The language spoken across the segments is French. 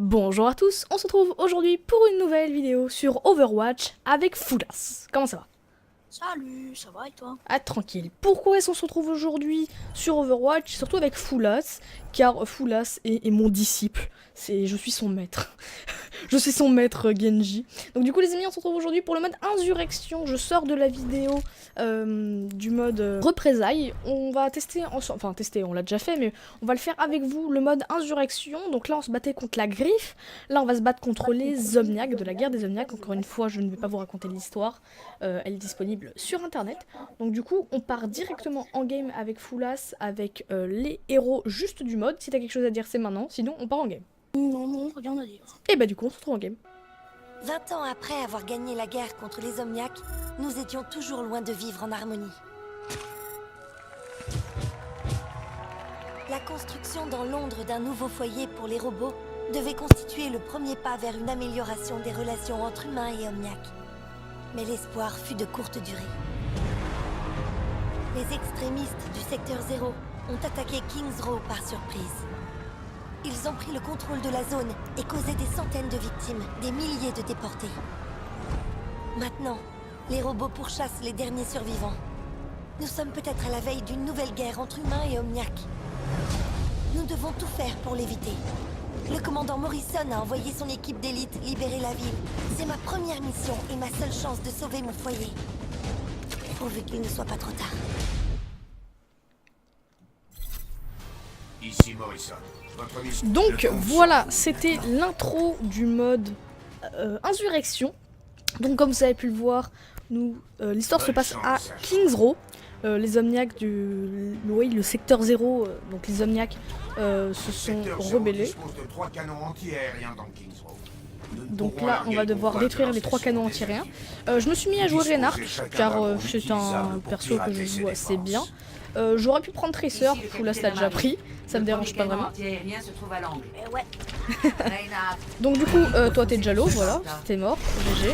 Bonjour à tous, on se retrouve aujourd'hui pour une nouvelle vidéo sur Overwatch avec Foulas. Comment ça va? Salut, ça va et toi? Ah, tranquille. Pourquoi est-ce qu'on se retrouve aujourd'hui sur Overwatch? Surtout avec Foulas, car Foulas est mon disciple. Je suis son maître. Je suis son maître Genji. Donc du coup les amis, on se retrouve aujourd'hui pour le mode Insurrection. Je sors de la vidéo du mode représailles. On va tester ensemble, enfin tester, on l'a déjà fait, mais on va le faire avec vous, le mode Insurrection. Donc là on se battait contre la Griffe, là on va se battre contre les Omniacs, de la guerre des Omniacs. Encore une fois, je ne vais pas vous raconter l'histoire, elle est disponible sur internet. Donc du coup on part directement en game avec Foulas, avec les héros juste du mode. Si t'as quelque chose à dire c'est maintenant, sinon on part en game. Non, rien à dire. Et bah du coup on se retrouve en game. 20 ans après avoir gagné la guerre contre les Omniacs, nous étions toujours loin de vivre en harmonie. La construction dans Londres d'un nouveau foyer pour les robots devait constituer le premier pas vers une amélioration des relations entre humains et Omniacs. Mais l'espoir fut de courte durée. Les extrémistes du secteur 0 ont attaqué Kings Row par surprise. Ils ont pris le contrôle de la zone et causé des centaines de victimes, des milliers de déportés. Maintenant, les robots pourchassent les derniers survivants. Nous sommes peut-être à la veille d'une nouvelle guerre entre humains et Omniacs. Nous devons tout faire pour l'éviter. Le commandant Morrison a envoyé son équipe d'élite libérer la ville. C'est ma première mission et ma seule chance de sauver mon foyer. Pourvu qu'il ne soit pas trop tard. Ici Morrison. Donc voilà, c'était l'intro du mode Insurrection. Donc comme vous avez pu le voir, l'histoire se passe à Kings Row. Les Omniacs oui, le secteur 0, donc les Omniacs se sont rebellés. Donc là, on va devoir détruire les 3 canons anti-aériens. Je me suis mis à jouer Reinhardt, car c'est un perso que je joue assez bien. J'aurais pu prendre Tracer, Foulas l'a déjà pris, ça me dérange pas vraiment. Donc du coup, toi t'es déjà low, voilà, t'es mort, GG.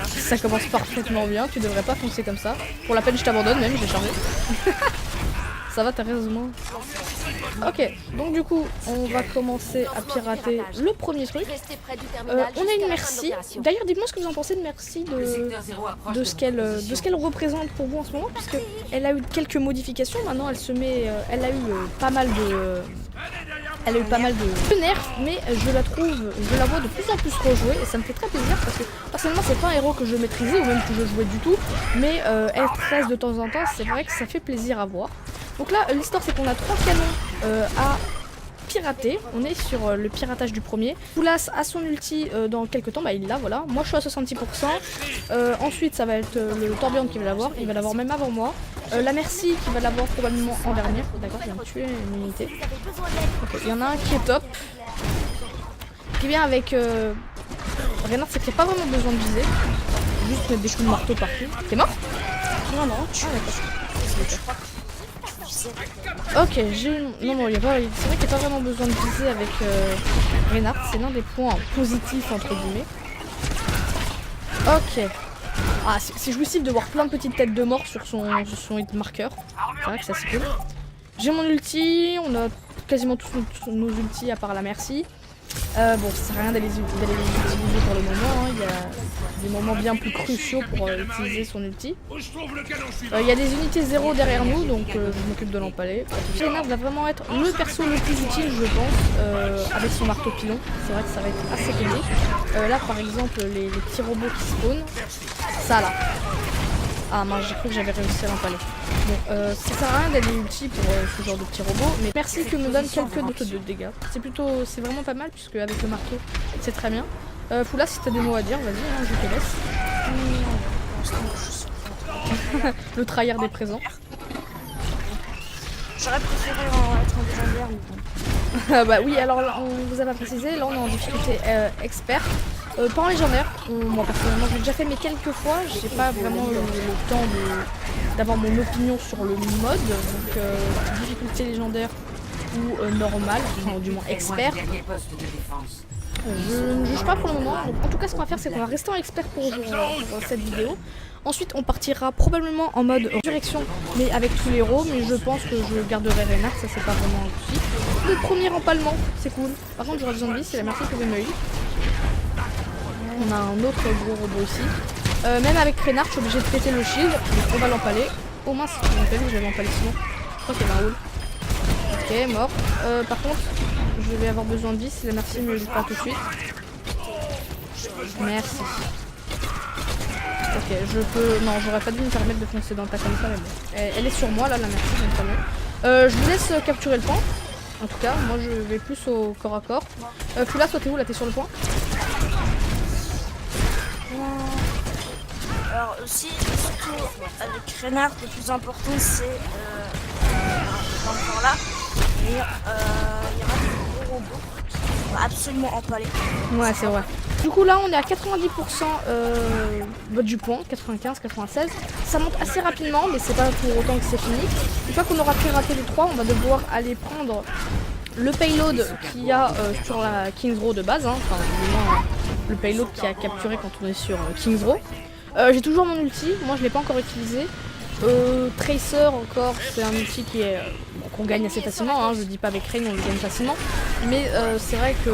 Ça commence parfaitement bien, tu devrais pas foncer comme ça. Pour la peine, je t'abandonne même, je vais charger. Ça va, t'as raison. Ok, donc du coup, on va commencer à pirater le premier truc. On a une Mercy. D'ailleurs, dites-moi ce que vous en pensez de Mercy, de ce qu'elle représente pour vous en ce moment, puisque elle a eu quelques modifications. Maintenant, elle se met, elle a eu pas mal de nerfs, mais je la vois de plus en plus rejouer et ça me fait très plaisir parce que personnellement c'est pas un héros que je maîtrisais ou même que je jouais du tout, mais elle stresse de temps en temps, c'est vrai que ça fait plaisir à voir. Donc là l'histoire c'est qu'on a 3 canons à pirater, on est sur le piratage du premier. Foulas a son ulti dans quelques temps, bah il l'a, voilà. Moi je suis à 66%, ensuite ça va être le Torbjorn qui va l'avoir, il va l'avoir même avant moi. La Mercy qui va l'avoir probablement en dernier, d'accord, il vient de tuer une unité. Okay, il y en a un qui est top. Ce qui est bien avec Reinhardt, c'est qu'il n'y a pas vraiment besoin de viser, juste mettre des coups de marteau partout. T'es mort? Non, tu Ok, non, c'est vrai qu'il n'y a pas vraiment besoin de viser avec Reinhardt, c'est l'un des points positifs entre guillemets. Ok. Ah, c'est jouissif de voir plein de petites têtes de mort sur son hit marker. C'est vrai que ça c'est cool. J'ai mon ulti, on a quasiment tous nos ultis à part la Mercy. Bon, ça sert à rien d'aller les utiliser pour le moment, hein. Il y a des moments bien plus cruciaux pour utiliser son ulti. Il y a des unités 0 derrière nous, donc je m'occupe de l'empaler. Reinhardt va vraiment être le perso le plus utile, je pense, avec son marteau pilon. C'est vrai que ça va être assez pénible. Là, par exemple, les petits robots qui spawnent, ça là. Ah mince, j'ai cru que j'avais réussi à l'empaler. Bon, ça sert à rien d'aller ulti pour ce genre de petits robots, mais merci que me donne quelques doutes de dégâts. C'est vraiment pas mal, puisque avec le marteau, c'est très bien. Foulas, si t'as des mots à dire, vas-y, hein, je te laisse. Le tryhard des présents. J'aurais préféré être en légendaire, mais bon. Bah oui, alors là, on vous a pas précisé, là on est en difficulté expert. Pas en légendaire, moi personnellement j'ai déjà fait mais quelques fois, j'ai pas vraiment le temps d'avoir mon opinion sur le mode, donc difficulté légendaire ou normale, enfin du moins expert. Je ne juge pas pour le moment, donc, en tout cas ce qu'on va faire c'est qu'on va rester en expert pour cette vidéo. Ensuite on partira probablement en mode direction mais avec tous les héros, mais je pense que je garderai Reinhardt, ça c'est pas vraiment un souci. de premier empalement, c'est cool. Par contre j'aurais besoin de vie si la merci pouvait me heal. On a un autre gros robot ici. Même avec Reynard, je suis obligé de péter le shield, donc on va l'empaler. Oh mince, je vais l'empaler sinon. Je crois qu'il y avait un roule. Ok, mort. Par contre, je vais avoir besoin de vie si la merci me heal pas tout de suite. Merci. Ok, je peux... Non, j'aurais pas dû me permettre de foncer dans le tas comme ça, mais bon. Elle est sur moi, là, la merci, j'aime pas mieux. Je vous laisse capturer le point. En tout cas, moi, je vais plus au corps à corps. Fula, toi, t'es où, là? T'es sur le point? Alors aussi, surtout avec Reynard, le plus important c'est encore là, mais il y aura des gros robots qu'on va absolument empaler. Ouais, c'est vrai. Du coup là on est à 90% du point, 95, 96. Ça monte assez rapidement mais c'est pas pour autant que c'est fini. Une fois qu'on aura piraté les 3, on va devoir aller prendre le payload qu'il y a sur la Kings Row de base, hein. Enfin du moins le payload qui a capturé quand on est sur Kings Row. J'ai toujours mon ulti, moi je l'ai pas encore utilisé. Tracer encore, c'est un outil qui est qu'on gagne assez facilement, hein. Je dis pas avec Rain on le gagne facilement, mais c'est vrai que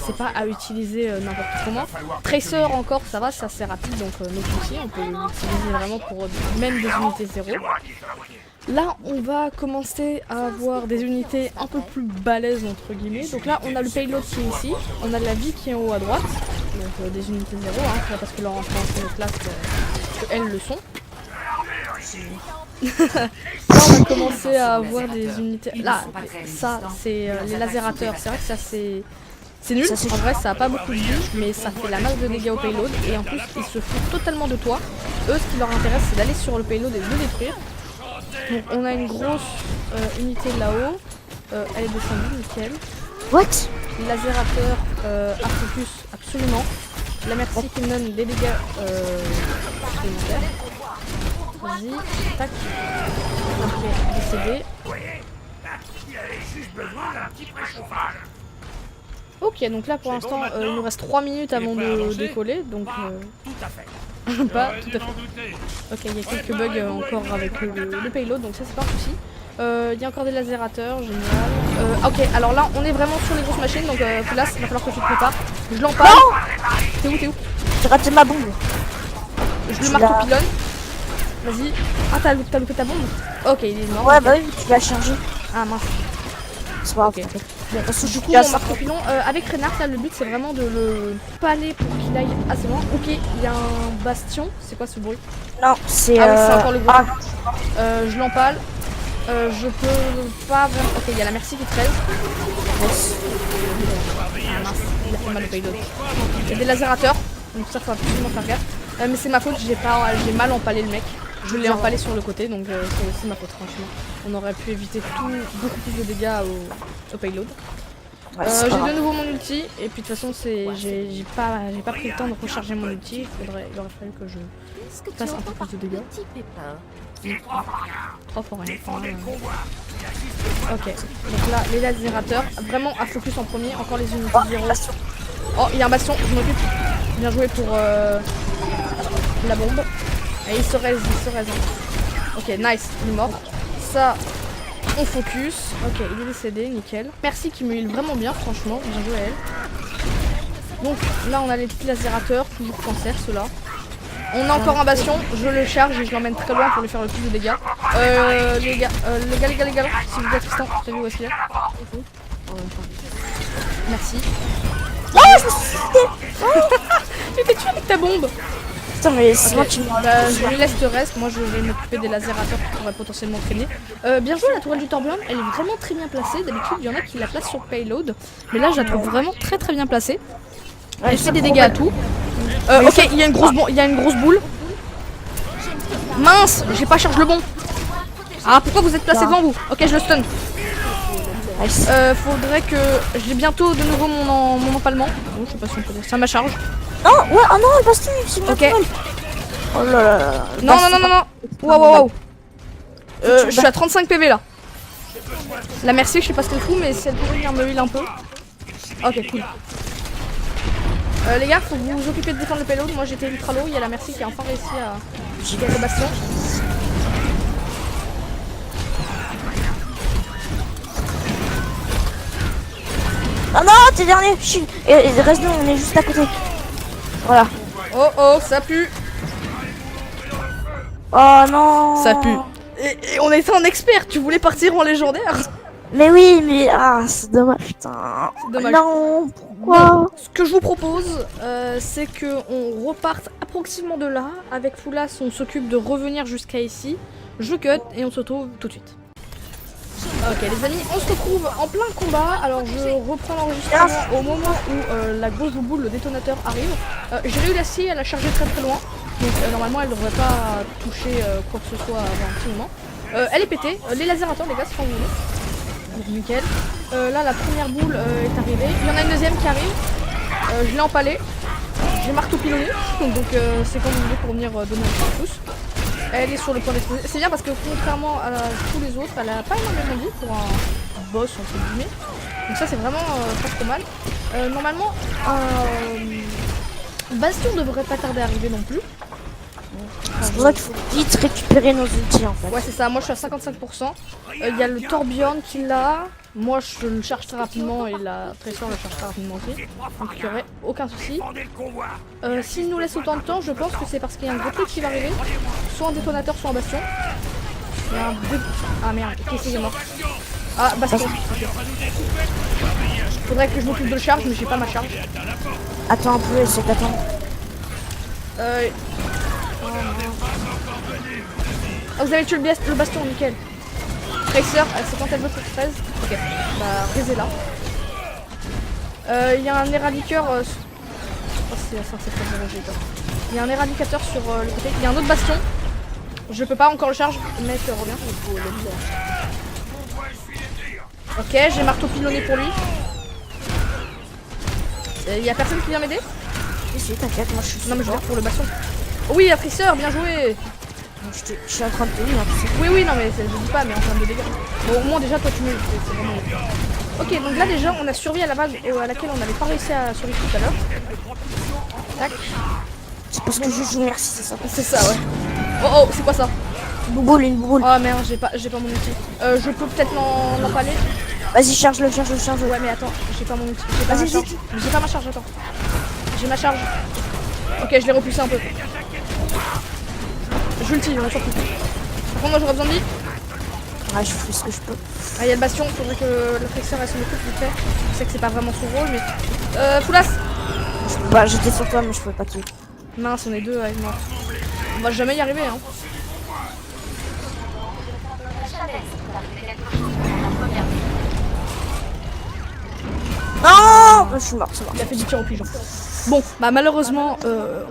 c'est pas à utiliser n'importe comment. Tracer encore ça va, c'est assez rapide, donc notre outil on peut l'utiliser vraiment pour même des unités 0. Là on va commencer à avoir des unités un peu plus balèzes entre guillemets, donc là on a le payload qui est ici, on a la vie qui est en haut à droite, donc des unités 0, hein, parce que leur enfance est classe qu'elles le sont. Là on va commencer à avoir des unités. Là, ça c'est les lasérateurs. C'est vrai que ça c'est nul. En vrai ça a pas beaucoup de vie, mais ça fait la masse de dégâts au payload. Et en plus ils se foutent totalement de toi. Eux ce qui leur intéresse c'est d'aller sur le payload et de le détruire. Donc on a une grosse unité là-haut. Elle est descendue, nickel. What? Lasérateur à focus absolument. La merci qui me donne des dégâts supplémentaires. Vas-y, tac. Ok, décédé. Ok, donc là pour l'instant, il nous reste 3 minutes avant de décoller, donc pas tout à fait. Ok, il y a quelques bugs encore avec le payload, donc ça c'est pas un souci. Il y a encore des lasérateurs, génial. Ok, alors là on est vraiment sur les grosses machines, donc Foulas, il va falloir que tu te prépares. Je l'empale. T'es où? J'ai raté ma bombe. Je le marque au pylône. Vas-y. Ah, t'as loupé ta bombe? Ok, il est mort. Ouais, okay. bah oui, tu l'as chargé. Ah mince. C'est pas grave. Okay. Bon, parce que du coup, on marque au pilon. Avec Reynard, là, le but c'est vraiment de le paler pour qu'il aille assez loin. Ok, il y a un bastion. C'est quoi ce bruit? Non, c'est. Ah oui, c'est encore le gros. Je l'empale. Je peux pas vraiment. Ok, il y a la merci qui traîne. Yes. Ah mince, il a fait mal au payload. Il y a des lasérateurs, donc ça faut absolument faire gaffe. Mais c'est ma faute, j'ai mal empalé le mec. Je l'ai empalé sur le côté, donc c'est aussi ma faute franchement. On aurait pu éviter beaucoup plus de dégâts au payload. Ouais, j'ai de nouveau mon ulti, et puis de toute façon j'ai pas pris le temps de recharger mon ulti. Il aurait fallu que je fasse un peu plus de dégâts. Oh, faut rien. Ok, donc là les lasérateurs, vraiment à focus en premier, encore les unités 0. Oh, il y a un bastion, je m'occupe. Bien joué pour la bombe. Et il se raise. Ok, nice, il est mort. Ça, on focus. Ok, il est décédé, nickel. Merci qui me heal vraiment bien, franchement. Bien joué à elle. Donc là, on a les petits lasérateurs, toujours cancer, ceux-là. On a encore un bastion, je le charge et je l'emmène très loin pour lui faire le plus de dégâts. Les gars, s'il vous plaît, Tristan, t'as vu où est-ce qu'il est? Merci. Oh, je me suis Tu t'es tué avec ta bombe. Putain, mais c'est moi qui je lui laisse le reste, moi je vais m'occuper des lasérateurs qui pourraient potentiellement traîner. Bien joué la tourelle du Torbjörn, elle est vraiment très bien placée. D'habitude il y en a qui la placent sur payload, mais là je la trouve vraiment très bien placée. Elle fait des dégâts à tout. Ok, il y a une grosse boule. Mince, j'ai pas chargé le bon. Ah, pourquoi vous êtes placé devant vous? Ok, je le stun. Faudrait que j'ai bientôt de nouveau mon empalement. Oh, je sais pas si on peut dire ça, ma charge. Non, ouais, oh non, le bastion, c'est ok. Oh là là. Non. Wow. Je suis à 35 PV là. La merci, je sais pas ce qu'elle fout, mais si elle pourrait venir me heal un peu. Ok, cool. Les gars, faut vous occuper de défendre le payload. Moi j'étais ultra low, il y a la merci qui a enfin réussi à gagner le bastion. Ah non, t'es dernier. Chut. Et reste nous, on est juste à côté. Voilà. Oh oh, ça pue. Oh non. Ça pue. Et on était en expert, tu voulais partir en légendaire? Mais oui, mais ah, c'est dommage, putain. C'est dommage. Non, pourquoi? Ce que je vous propose, c'est qu'on reparte approximativement de là. Avec Foulas, on s'occupe de revenir jusqu'à ici. Je cut et on se retrouve tout de suite. Ok les amis, on se retrouve en plein combat. Alors je reprends l'enregistrement au moment où la grosse boule, le détonateur arrive. J'ai réussi à la charger très loin. Donc normalement elle devrait pas toucher quoi que ce soit avant un petit moment. Elle est pétée, les lasérateurs les gars c'est quand vous voulez. Donc nickel. Là la première boule est arrivée. Il y en a une deuxième qui arrive. Je l'ai empalée. J'ai marteau pilonné. Donc c'est comme vous voulez pour venir donner un petit pouce. Elle est sur le point d'exploser. C'est bien parce que contrairement à tous les autres, elle a pas énormément de vie pour un boss entre guillemets. Donc ça c'est vraiment pas trop mal. Normalement Bastion devrait pas tarder à arriver non plus. C'est pour ça qu'il faut vite récupérer nos outils en fait. Ouais c'est ça, moi je suis à 55%. Il y a le Torbjorn qui l'a. Moi je le charge très rapidement et la Tracer le charge très rapidement aussi. Donc il n'y aurait aucun souci. S'il nous laisse autant de temps, je pense que c'est parce qu'il y a un gros truc qui va arriver. Soit un détonateur, soit un bastion. Il y a un deux... Ah merde, qu'est-ce qu'il est mort? Ah bastion. Faudrait que je m'occupe de le charge mais j'ai pas ma charge. Attends un peu, essaie d'attendre. Ah vous avez tué le bastion, nickel. Tracer, c'est quand elle veut que je 13. Ok, bah raisez là. Il y a un éradiqueur. Oh, c'est pas dérangé quoi. Il y a un éradicateur sur le côté. Il y a un autre bastion. Je peux pas encore le charge. Le mec revient. Ok, j'ai marteau pilonné pour lui. Il y a personne qui vient m'aider? Si, t'inquiète, moi je suis. Non, mais je veux dire pour le bastion. Oh oui, la Tracer, bien joué! Je suis en train de te dire. Oui, non, mais je dis pas, mais en termes de dégâts. Bon, au moins, déjà, toi, tu me. C'est vraiment. Ok, donc là, déjà, on a survécu à la vague à laquelle on n'avait pas réussi à survivre tout à l'heure. Tac. C'est parce que je joue merci, c'est ça. C'est ça, ouais. Oh, c'est quoi ça? Une bouboule. Oh merde, j'ai pas mon outil. Je peux peut-être l'empaler. Vas-y, charge-le. Ouais, mais attends, j'ai pas mon outil. J'ai pas ma charge. J'ai pas ma charge, attends. J'ai ma charge. Ok, je l'ai repoussé un peu. Je le tire, on s'en fout. Par contre, moi j'aurais besoin de vie. Ouais, je fais ce que je peux. Ah, il y a le bastion, faudrait que la Tracer elle s'en occupe vite fait. Je sais que c'est pas vraiment son rôle, mais. Foulas! Bah, j'étais sur toi, mais je pouvais pas tuer. Mince, on est deux avec moi. On va jamais y arriver, hein. Non, je suis mort, c'est mort. Il a fait du tir au pigeon. Bon, bah malheureusement,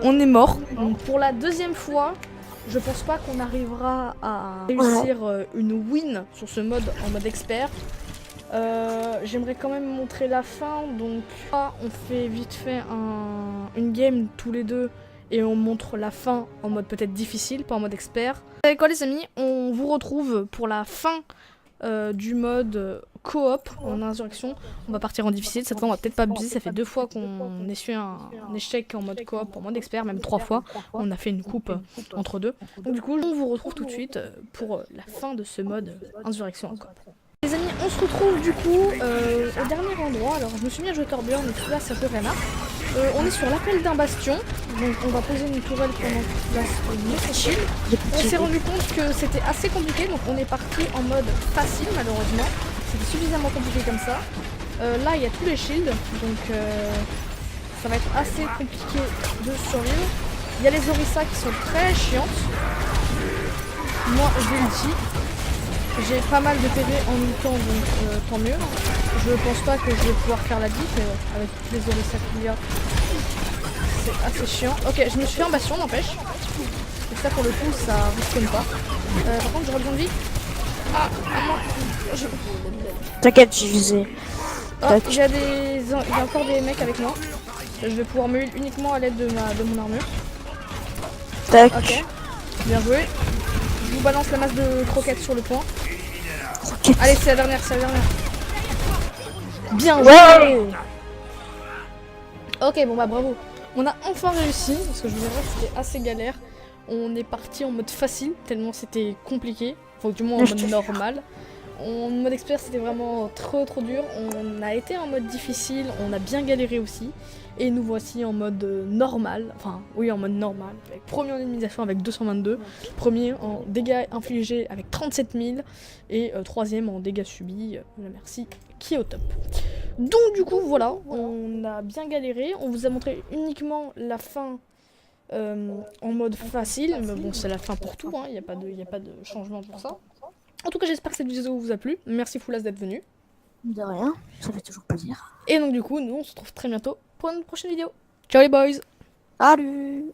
on est mort. Donc, pour la deuxième fois, je pense pas qu'on arrivera à réussir une win sur ce mode en mode expert. J'aimerais quand même montrer la fin. Donc, là, on fait vite fait une game tous les deux et on montre la fin en mode peut-être difficile, pas en mode expert. Vous savez quoi les amis, on vous retrouve pour la fin du mode coop en insurrection. On va partir en difficile, cette fois on va peut-être pas abuser, ça fait 2 fois qu'on essuie un échec en mode coop, en mode expert, même 3 fois. On a fait une coupe entre deux. Donc du coup on vous retrouve tout de suite pour la fin de ce mode insurrection en coop. Les amis, on se retrouve du coup au dernier endroit. Alors je me suis mis à jouer Torbjorn et là ça peut rien. On est sur l'appel d'un bastion, donc on va poser une tourelle pendant qu'il place une shield. On s'est rendu compte que c'était assez compliqué, donc on est parti en mode facile malheureusement. C'était suffisamment compliqué comme ça. Là il y a tous les shields, donc ça va être assez compliqué de survivre. Il y a les Orisa qui sont très chiantes. Moi j'ai l'ulti. J'ai pas mal de PV en même temps, donc tant mieux. Je pense pas que je vais pouvoir faire la diff avec toutes les Orisa qu'il y a. C'est assez chiant. Ok, je me suis fait un bastion, n'empêche. Et ça pour le coup, ça risque pas. Par contre, j'aurais besoin de vie. Ah, non. T'inquiète, j'ai visé. Oh, il y a encore des mecs avec moi. Je vais pouvoir me heal uniquement à l'aide de mon armure. Tac. Ok, bien joué. Je vous balance la masse de croquettes sur le point. Allez, c'est la dernière, Bien joué. Ouais. Ok, bon bah bravo. On a enfin réussi, parce que je vous avoue que c'était assez galère. On est parti en mode facile, tellement c'était compliqué. Enfin, du moins en mode normal. En mode expert, c'était vraiment trop dur. On a été en mode difficile, on a bien galéré aussi. Et nous voici en mode normal, enfin oui en mode normal, avec premier en élimination avec 222, premier en dégâts infligés avec 37 000 et troisième en dégâts subis, merci, qui est au top. Donc du coup voilà, on a bien galéré, on vous a montré uniquement la fin en mode facile, mais bon c'est la fin pour tout, il n'y a pas de changement pour ça. En tout cas j'espère que cette vidéo vous a plu, merci Foulas d'être venu. De rien, ça fait toujours plaisir. Et donc du coup nous on se retrouve très bientôt pour une prochaine vidéo. Ciao les boys. Salut.